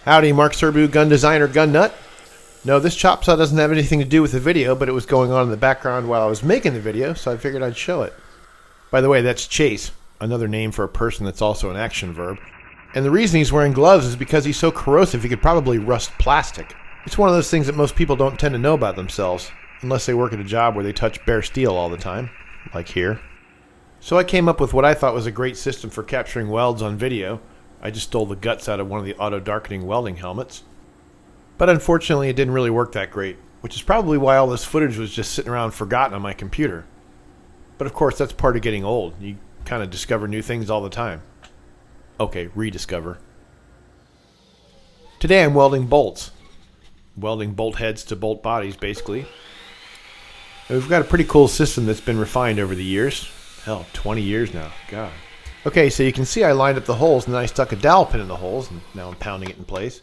Howdy, Mark Serbu, gun designer, gun nut. No, this chop saw doesn't have anything to do with the video, but it was going on in the background while I was making the video, so I figured I'd show it. By the way, that's chase, another name for a person that's also an action verb. And the reason he's wearing gloves is because he's so corrosive he could probably rust plastic. It's one of those things that most people don't tend to know about themselves, unless they work at a job where they touch bare steel all the time, like here. So I came up with what I thought was a great system for capturing welds on video. I just stole the guts out of one of the auto-darkening welding helmets. But unfortunately, it didn't really work that great, which is probably why all this footage was just sitting around forgotten on my computer. But of course, that's part of getting old. You kind of discover new things all the time. Okay, rediscover. Today I'm welding bolts. Welding bolt heads to bolt bodies, basically. And we've got a pretty cool system that's been refined over the years. Hell, 20 years now. God. Okay, so you can see I lined up the holes and then I stuck a dowel pin in the holes, and now I'm pounding it in place.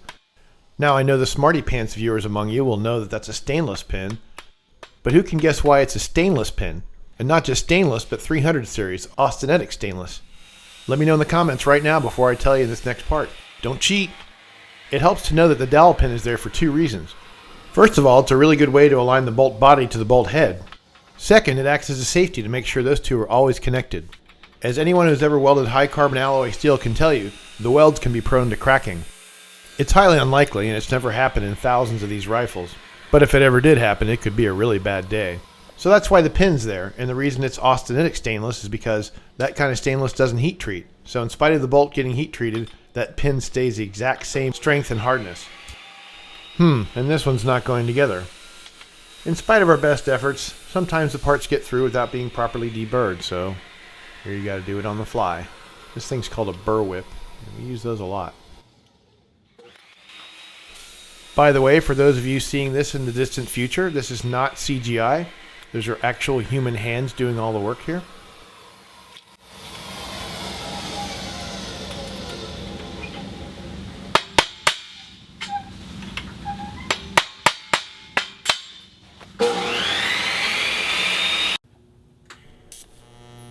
Now I know the Smarty Pants viewers among you will know that that's a stainless pin, but who can guess why it's a stainless pin? And not just stainless, but 300 series, austenitic stainless. Let me know in the comments right now before I tell you this next part. Don't cheat! It helps to know that the dowel pin is there for two reasons. First of all, it's a really good way to align the bolt body to the bolt head. Second, it acts as a safety to make sure those two are always connected. As anyone who's ever welded high carbon alloy steel can tell you, the welds can be prone to cracking. It's highly unlikely, and it's never happened in thousands of these rifles. But if it ever did happen, it could be a really bad day. So that's why the pin's there, and the reason it's austenitic stainless is because that kind of stainless doesn't heat treat. So in spite of the bolt getting heat treated, that pin stays the exact same strength and hardness. And this one's not going together. In spite of our best efforts, sometimes the parts get through without being properly deburred, so here you gotta do it on the fly. This thing's called a burr whip. We use those a lot. By the way, for those of you seeing this in the distant future, this is not CGI. Those are actual human hands doing all the work here.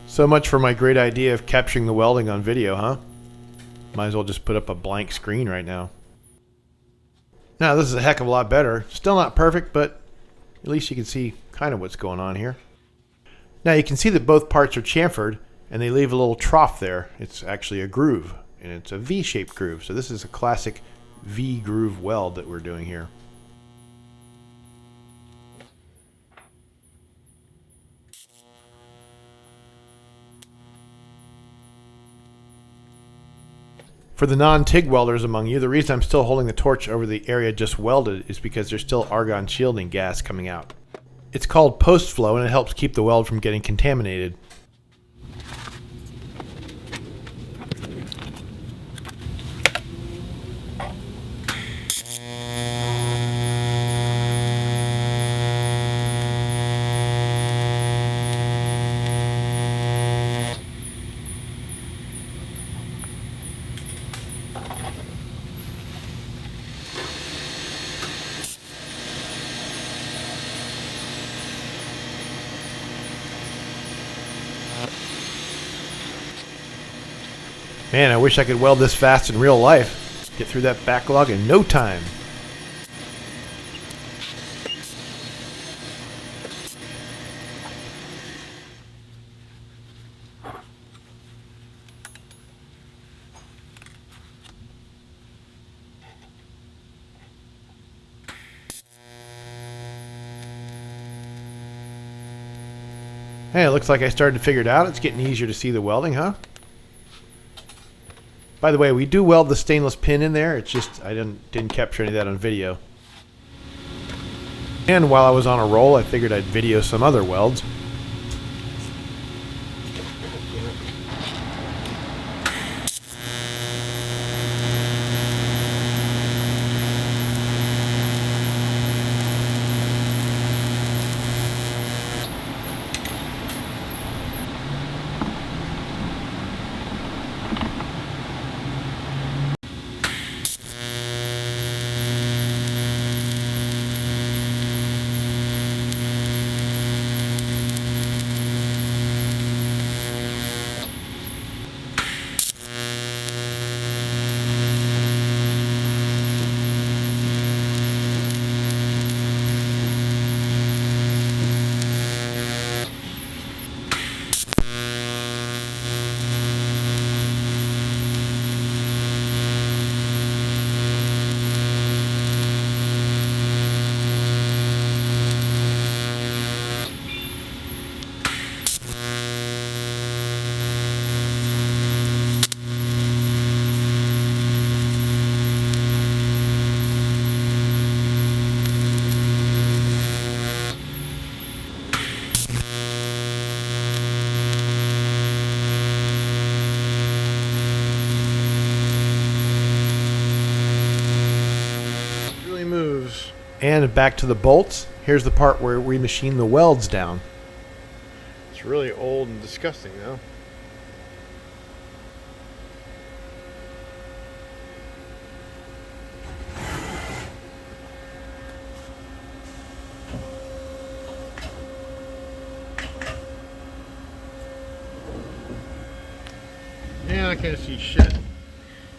So much for my great idea of capturing the welding on video, huh? Might as well just put up a blank screen right now. Now this is a heck of a lot better. Still not perfect, but at least you can see kind of what's going on here. Now you can see that both parts are chamfered and they leave a little trough there. It's actually a groove, and it's a V-shaped groove. So this is a classic V-groove weld that we're doing here. For the non-TIG welders among you, the reason I'm still holding the torch over the area just welded is because there's still argon shielding gas coming out. It's called post-flow, and it helps keep the weld from getting contaminated. Man, I wish I could weld this fast in real life. Get through that backlog in no time. Hey, it looks like I started to figure it out. It's getting easier to see the welding, huh? By the way, we do weld the stainless pin in there. It's just I didn't capture any of that on video. And while I was on a roll, I figured I'd video some other welds. And back to the bolts. Here's the part where we machine the welds down. It's really old and disgusting, though. Yeah, I can't see shit.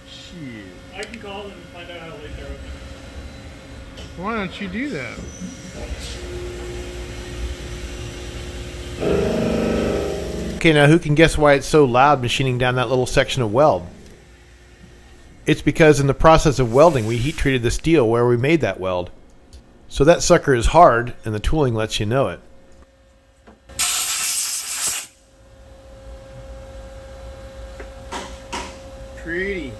Shit. I can call them and find out how late they're open. Why don't you do that? Okay, now who can guess why it's so loud machining down that little section of weld? It's because in the process of welding, we heat treated the steel where we made that weld. So that sucker is hard, and the tooling lets you know it. Pretty.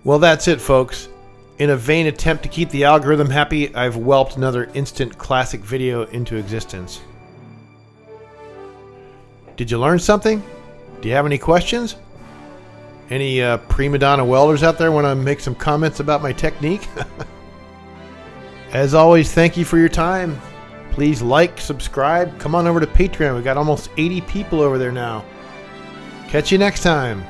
Well, that's it, folks. In a vain attempt to keep the algorithm happy, I've whelped another instant classic video into existence. Did you learn something? Do you have any questions? Any prima donna welders out there want to make some comments about my technique? As always, thank you for your time. Please like, subscribe, come on over to Patreon. We've got almost 80 people over there now. Catch you next time.